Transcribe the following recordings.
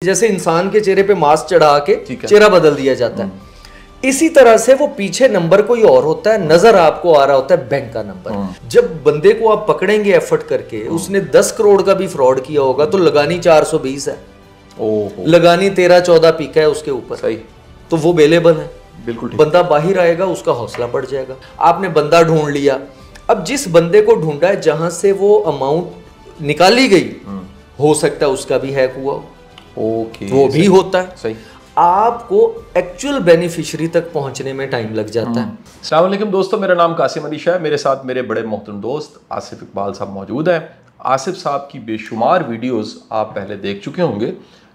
जैसे इंसान के चेहरे पे मास्क चढ़ा के चेहरा बदल दिया जाता है, इसी तरह से वो पीछे नंबर कोई और होता है, नजर आपको आ रहा होता है बैंक का नंबर। जब बंदे को आप पकड़ेंगे एफर्ट करके, उसने 10 करोड़ का भी फ्रॉड किया होगा तो लगानी 420 है, लगानी 13-14 पीका है उसके ऊपर, सही, तो वो अवेलेबल है। बिल्कुल बंदा बाहर आएगा, उसका हौसला बढ़ जाएगा। आपने बंदा ढूंढ लिया, अब जिस बंदे को ढूंढा है जहां से वो अमाउंट निकाली गई, हो सकता है उसका भी हैक हुआ, वो भी होता है। सही, आपको एक्चुअल बेनिफिशियरी तक पहुंचने में टाइम लग जाता है। अस्सलाम वालेकुम दोस्तों, मेरा नाम कासिम अली शाह है। मेरे साथ मेरे बड़े मोहतरम दोस्त आसिफ इकबाल साहब मौजूद हैं। आसिफ साहब की बेशुमार वीडियोस आप पहले देख चुके होंगे,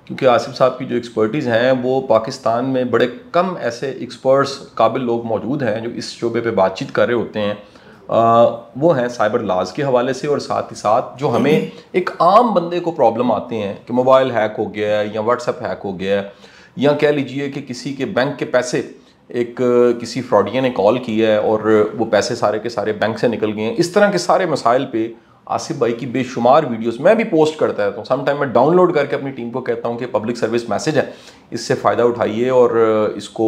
क्योंकि आसिफ साहब की जो एक्सपर्टीज़ हैं वो पाकिस्तान में बड़े कम ऐसे एक्सपर्ट्स काबिल लोग मौजूद हैं जो इस शोबे पे बातचीत कर रहे होते हैं। वो हैं साइबर लाज के हवाले से, और साथ ही साथ जो हमें एक आम बंदे को प्रॉब्लम आते हैं कि मोबाइल हैक हो गया है या व्हाट्सएप हैक हो गया है, या कह लीजिए कि किसी के बैंक के पैसे किसी फ्रॉडिया ने कॉल किया है और वो पैसे सारे के सारे बैंक से निकल गए हैं। इस तरह के सारे मसाइल पे आसिफ भाई की बेशुमार वीडियोस मैं भी पोस्ट करता है, तो समटाइम मैं डाउनलोड करके अपनी टीम को कहता हूँ कि पब्लिक सर्विस मैसेज है, इससे फ़ायदा उठाइए और इसको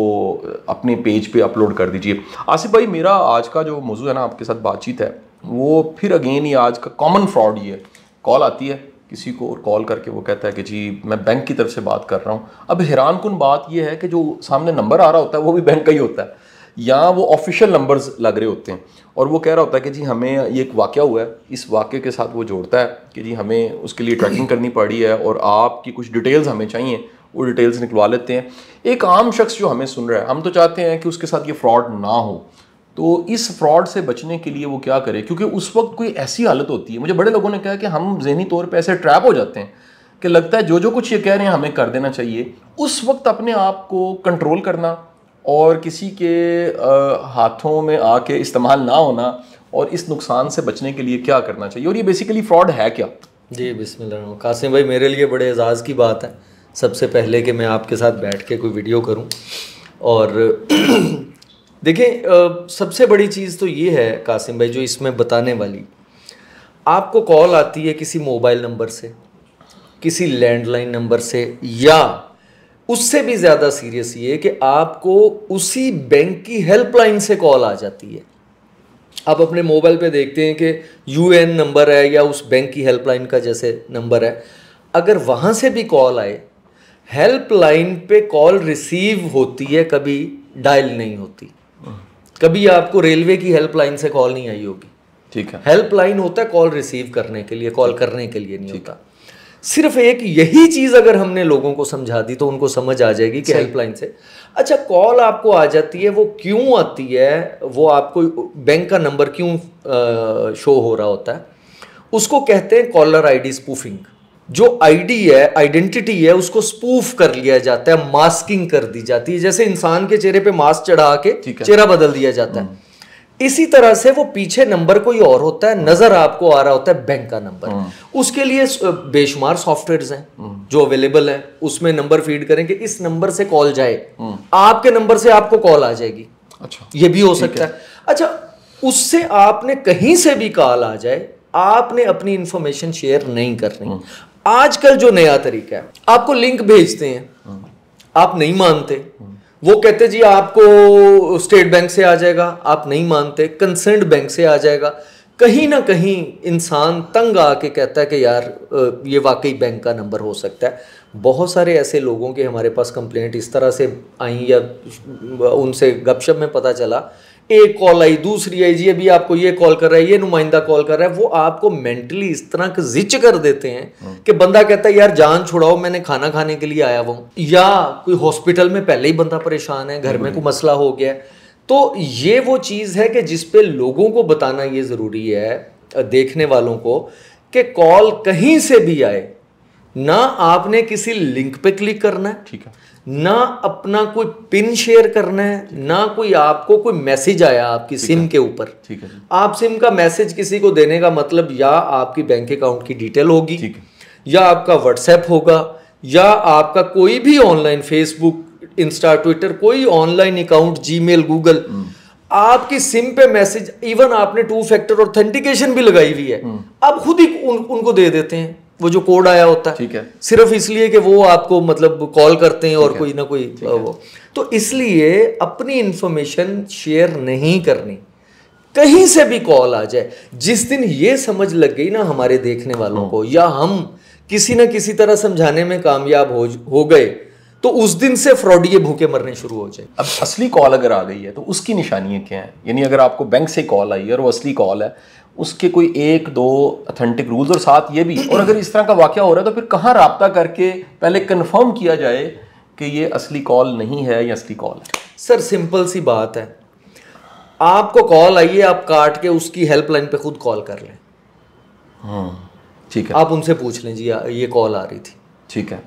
अपने पेज पे अपलोड कर दीजिए। आसिफ भाई, मेरा आज का जो मौजू है ना आपके साथ बातचीत है, वो फिर अगेन ही आज का कॉमन फ्रॉड ही है। कॉल आती है किसी को और कॉल करके वो कहता है कि जी मैं बैंक की तरफ से बात कर रहा हूँ। अब हैरानकुन बात यह है कि जो सामने नंबर आ रहा होता है वो भी बैंक का ही होता है, या वो ऑफिशियल नंबर्स लग रहे होते हैं, और वो कह रहा होता है कि जी हमें ये एक वाक़या हुआ है, इस वाक़े के साथ वो जोड़ता है कि जी हमें उसके लिए ट्रैकिंग करनी पड़ी है और आपकी कुछ डिटेल्स हमें चाहिए, वो डिटेल्स निकलवा लेते हैं। एक आम शख्स जो हमें सुन रहा है, हम तो चाहते हैं कि उसके साथ ये फ्रॉड ना हो, तो इस फ्रॉड से बचने के लिए वो क्या करे? क्योंकि उस वक्त कोई ऐसी हालत होती है, मुझे बड़े लोगों ने कहा कि हम ज़हनी तौर पे ऐसे ट्रैप हो जाते हैं कि लगता है जो कुछ ये कह रहे हैं हमें कर देना चाहिए। उस वक्त अपने आप को कंट्रोल करना और किसी के हाथों में आके इस्तेमाल ना होना, और इस नुकसान से बचने के लिए क्या करना चाहिए, और ये बेसिकली फ्रॉड है क्या? जी बिस्मिल्लाह। कासिम भाई, मेरे लिए बड़े एजाज़ की बात है सबसे पहले कि मैं आपके साथ बैठ के कोई वीडियो करूं। और देखिए, सबसे बड़ी चीज़ तो ये है कासिम भाई जो इसमें बताने वाली, आपको कॉल आती है किसी मोबाइल नंबर से, किसी लैंडलाइन नंबर से, या उससे भी ज़्यादा सीरियस ये है कि आपको उसी बैंक की हेल्पलाइन से कॉल आ जाती है। आप अपने मोबाइल पे देखते हैं कि यूएन नंबर है या उस बैंक की हेल्पलाइन का जैसे नंबर है, अगर वहाँ से भी कॉल आए, हेल्पलाइन पे कॉल रिसीव होती है, कभी डायल नहीं होती। कभी आपको रेलवे की हेल्पलाइन से कॉल नहीं आई होगी, ठीक है? हेल्पलाइन होता है कॉल रिसीव करने के लिए, कॉल करने के लिए नहीं होता। सिर्फ एक यही चीज़ अगर हमने लोगों को समझा दी तो उनको समझ आ जाएगी कि हेल्पलाइन से। अच्छा, कॉल आपको आ जाती है, वो क्यों आती है, वो आपको बैंक का नंबर क्यों शो हो रहा होता है, उसको कहते हैं कॉलर आईडी स्पूफिंग। जो आईडी है, आइडेंटिटी है, उसको स्पूफ कर लिया जाता है, मास्किंग कर दी जाती है। जैसे इंसान के चेहरे पे मास्क चढ़ा के चेहरा बदल दिया जाता है, इसी तरह से वो पीछे नंबर कोई और होता है, नजर आपको आ रहा होता है बैंक का नंबर। उसके लिए बेशुमार सॉफ्टवेयर्स हैं जो अवेलेबल हैं, उसमें नंबर फीड करें कि इस नंबर से कॉल जाए, आपके नंबर से आपको कॉल आ जाएगी। अच्छा, ये भी हो सकता है। अच्छा, उससे आपने कहीं से भी कॉल आ जाए, आपने अपनी इंफॉर्मेशन शेयर नहीं करनी। आजकल जो नया तरीका है, आपको लिंक भेजते हैं, आप नहीं मानते, वो कहते जी आपको स्टेट बैंक से आ जाएगा, आप नहीं मानते, कंसर्न्ड बैंक से आ जाएगा। कहीं ना कहीं इंसान तंग आके कहता है कि यार ये वाकई बैंक का नंबर हो सकता है। बहुत सारे ऐसे लोगों के हमारे पास कंप्लेंट इस तरह से आई, या उनसे गपशप में पता चला, एक कॉल आई, दूसरी आई, जी अभी आपको ये कॉल कर रहा है, ये नुमाइंदा कॉल कर रहा है। वो आपको मेंटली इस तरह का जिच कर देते हैं कि बंदा कहता है यार जान छुड़ाओ, मैंने खाना खाने के लिए आया हूँ, या कोई हॉस्पिटल में पहले ही बंदा परेशान है, घर में कोई मसला हो गया है। तो ये वो चीज़ है कि जिस पे लोगों को बताना ये ज़रूरी है, देखने वालों को, कि कॉल कहीं से भी आए, ना आपने किसी लिंक पे क्लिक करना है, ठीक है, ना अपना कोई पिन शेयर करना है, ना कोई आपको कोई मैसेज आया आपकी सिम के ऊपर, ठीक है। आप सिम का मैसेज किसी को देने का मतलब या आपकी बैंक अकाउंट की डिटेल होगी, ठीक है, या आपका व्हाट्सएप होगा, या आपका कोई भी ऑनलाइन फेसबुक, इंस्टा, ट्विटर, कोई ऑनलाइन अकाउंट, जीमेल, गूगल, आपकी सिम पे मैसेज, इवन आपने 2 फैक्टर ऑथेंटिकेशन भी लगाई हुई है, आप खुद ही उनको दे देते हैं वो जो कोड आया होता है, ठीक है, सिर्फ इसलिए कि वो आपको मतलब कॉल करते हैं और कोई ना कोई वो, तो इसलिए अपनी इंफॉर्मेशन शेयर नहीं करनी। कहीं से भी कॉल आ जाए, जिस दिन ये समझ लग गई ना हमारे देखने वालों को, या हम किसी ना किसी तरह समझाने में कामयाब हो गए, तो उस दिन से फ्रॉडिये भूखे मरने शुरू हो जाए। अब असली कॉल अगर आ गई है तो उसकी निशानियां क्या हैं? यानी अगर आपको बैंक से कॉल आई है और वो असली कॉल है, उसके कोई 1-2 ऑथेंटिक रूल्स और साथ ये भी, और अगर इस तरह का वाकया हो रहा है तो फिर कहाँ राब्ता करके पहले कंफर्म किया जाए कि ये असली कॉल नहीं है या असली कॉल है? सर सिंपल सी बात है, आपको कॉल आई है, आप काट के उसकी हेल्पलाइन पे खुद कॉल कर लें। ठीक है, आप उनसे पूछ लें जी ये कॉल आ रही थी, ठीक है,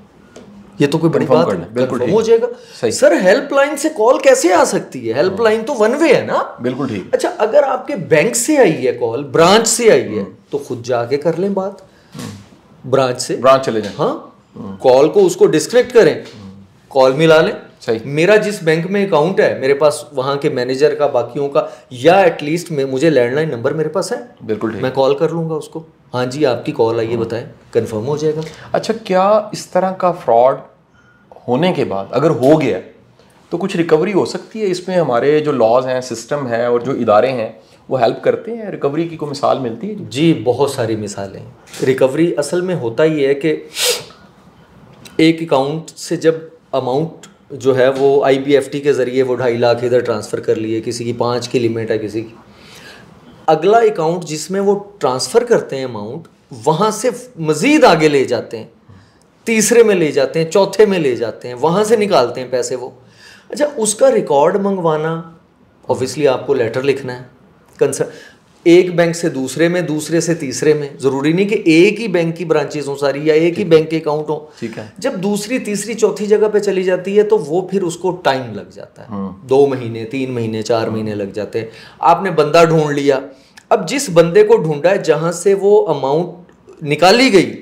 ये तो कोई बड़ी बात है, बिल्कुल हो जाएगा। सर हेल्पलाइन से कॉल कैसे आ सकती है? हेल्पलाइन तो वन वे है ना। बिल्कुल ठीक। अच्छा, अगर आपके बैंक से आई है कॉल, ब्रांच से आई है, तो खुद जाके कर लें बात, ब्रांच से, ब्रांच चले जाएं, हाँ, कॉल को उसको डिस्कनेक्ट करें, कॉल मिला लें। सही। मेरा जिस बैंक में अकाउंट है, मेरे पास वहां के मैनेजर का, बाकियों का, या एटलीस्ट मुझे लैंडलाइन नंबर मेरे पास है, बिल्कुल ठीक, मैं कॉल कर लूंगा उसको, हाँ जी आपकी कॉल आई है, बताएं, कंफर्म हो जाएगा। अच्छा, क्या इस तरह का फ्रॉड होने के बाद अगर हो गया तो कुछ रिकवरी हो सकती है? इसमें हमारे जो लॉज हैं, सिस्टम है और जो इदारे हैं वो हेल्प करते हैं? रिकवरी की कोई मिसाल मिलती है? जी बहुत सारी मिसालें। रिकवरी असल में होता ही है कि एक अकाउंट से जब अमाउंट जो है वो IBFT के ज़रिए वो 2.5 लाख इधर ट्रांसफ़र कर लिए, किसी की 5 की लिमिट है, किसी की, अगला अकाउंट जिसमें वो ट्रांसफ़र करते हैं अमाउंट, वहाँ से मज़ीद आगे ले जाते हैं, तीसरे में ले जाते हैं, चौथे में ले जाते हैं, वहाँ से निकालते हैं पैसे वो। अच्छा, उसका रिकॉर्ड मंगवाना, ऑब्वियसली आपको लेटर लिखना है, कंसर्न एक बैंक से दूसरे में, दूसरे से तीसरे में, ज़रूरी नहीं कि एक ही बैंक की ब्रांचेस हो सारी, या एक ही बैंक के अकाउंट हो। ठीक है। जब दूसरी तीसरी चौथी जगह पे चली जाती है तो वो फिर उसको टाइम लग जाता है, 2 महीने 3 महीने 4 महीने लग जाते हैं। आपने बंदा ढूंढ लिया, अब जिस बंदे को ढूंढा है जहाँ से वो अमाउंट निकाली गई,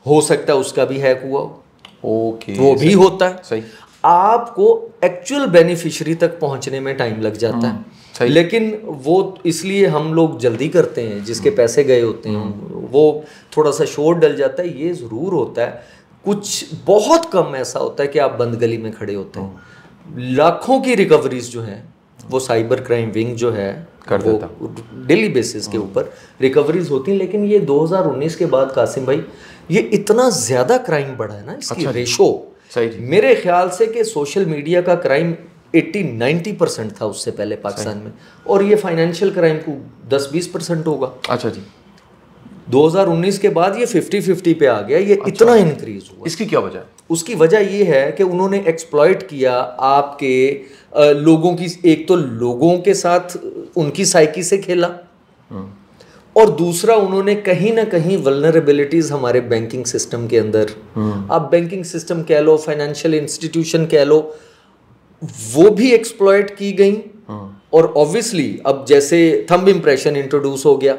हो सकता है उसका भी हैक हुआ हो, ओके, वो भी होता है। सही। आपको एक्चुअल बेनिफिशियरी तक पहुंचने में टाइम लग जाता है, लेकिन वो इसलिए हम लोग जल्दी करते हैं, जिसके पैसे गए होते हैं वो थोड़ा सा शोर डल जाता है, ये ज़रूर होता है। कुछ बहुत कम ऐसा होता है कि आप बंद गली में खड़े होते हैं। लाखों की रिकवरीज जो हैं वो साइबर क्राइम विंग जो है वो डेली बेसिस के ऊपर रिकवरीज होती हैं। लेकिन ये 2019 के बाद कासिम भाई ये इतना ज़्यादा क्राइम बढ़ा है ना, इसकी रेशो मेरे ख्याल से कि सोशल मीडिया का क्राइम 80-90% था उससे पहले पाकिस्तान में, और ये फाइनेंशियल क्राइम को 10-20% होगा। अच्छा जी। 2019 के बाद ये 50-50 पे आ गया, ये इतना इंक्रीज हुआ। इसकी क्या वजह? उसकी वजह ये है कि उन्होंने एक्सप्लॉइट किया आपके लोगों की, एक तो लोगों के साथ उनकी साइकी से खेला, और दूसरा उन्होंने कहीं ना कहीं वल्नरेबिलिटीज हमारे बैंकिंग सिस्टम के अंदर, आप बैंकिंग सिस्टम कह लो, फाइनेंशियल इंस्टीट्यूशन कह लो, वो भी एक्सप्लॉइट की गई। और ऑब्वियसली अब जैसे थंब इम्प्रेशन इंट्रोड्यूस हो गया,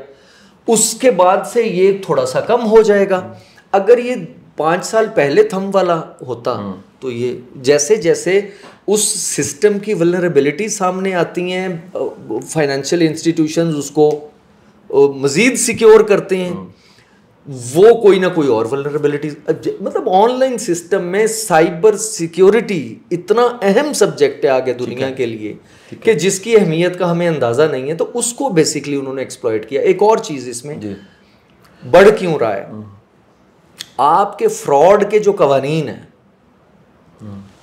उसके बाद से ये थोड़ा सा कम हो जाएगा। अगर ये 5 साल पहले थंब वाला होता तो ये जैसे जैसे उस सिस्टम की वल्नरेबिलिटी सामने आती हैं, फाइनेंशियल इंस्टीट्यूशंस उसको मज़ीद सिक्योर करते हैं, वो कोई ना कोई और वल्नरेबिलिटीज, मतलब ऑनलाइन सिस्टम में साइबर सिक्योरिटी इतना अहम सब्जेक्ट है आगे दुनिया के लिए कि जिसकी अहमियत का हमें अंदाज़ा नहीं है, तो उसको बेसिकली उन्होंने एक्सप्लॉइट किया। एक और चीज़ इसमें बढ़ क्यों रहा है, आपके फ्रॉड के जो कवानीन हैं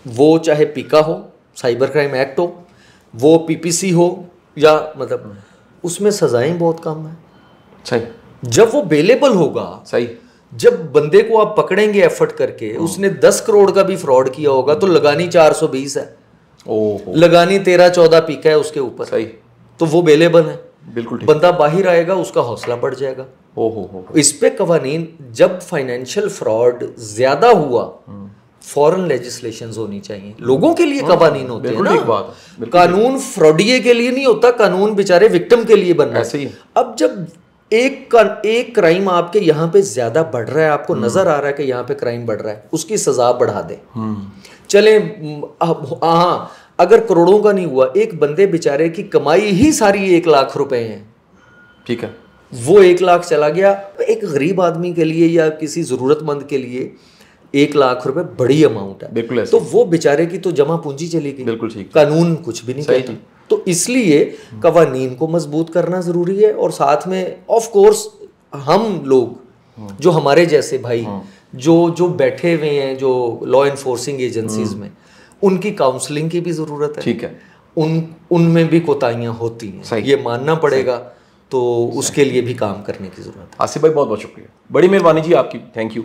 वो चाहे पीका हो, साइबर क्राइम एक्ट हो, वो PPC हो, या मतलब उसमें सजाएं बहुत कम है। सही। जब वो बेलेबल होगा, सही, जब बंदे को आप पकड़ेंगे एफर्ट करके, उसने 10 करोड़ का भी फ्रॉड किया होगा तो लगानी 420 है, लगानी 13-14 पीका है उसके ऊपर, सही, तो वो बेलेबल है। बिल्कुल। बंदा बाहर आएगा, उसका हौसला बढ़ जाएगा। इस पे कवानीन, जब फाइनेंशियल फ्रॉड ज्यादा हुआ, फॉरेन लेजिस्लेशंस होनी चाहिए, लोगों के लिए कवानीन होते हैं ना, कानून फ्रॉडिये के लिए नहीं होता, कानून बेचारे विक्टिम के लिए बनना है। अब जब एक क्राइम आपके यहाँ पे ज्यादा बढ़ रहा है, आपको नजर आ रहा है कि यहाँ पे क्राइम बढ़ रहा है, उसकी सजा बढ़ा दे। चले हाँ, अगर करोड़ों का नहीं हुआ, एक बंदे बेचारे की कमाई ही सारी 1 लाख रुपए है, ठीक है, वो 1 लाख चला गया। एक गरीब आदमी के लिए या किसी ज़रूरतमंद के लिए 1 लाख रुपए बड़ी अमाउंट है। बिल्कुल। तो वो बेचारे की तो जमा पूंजी चली गई। बिल्कुल ठीक। कानून कुछ भी नहीं कहता। तो इसलिए कवानीन को मजबूत करना ज़रूरी है, और साथ में ऑफ कोर्स हम लोग जो हमारे जैसे भाई जो बैठे हुए हैं जो लॉ इन्फोर्सिंग एजेंसीज में, उनकी काउंसलिंग की भी ज़रूरत है। ठीक है। उनमें भी कोताहियाँ होती हैं, ये मानना पड़ेगा। तो उसके लिए भी काम करने की ज़रूरत है। आसिफ भाई बहुत बहुत शुक्रिया, बड़ी मेहरबानी जी आपकी, थैंक यू।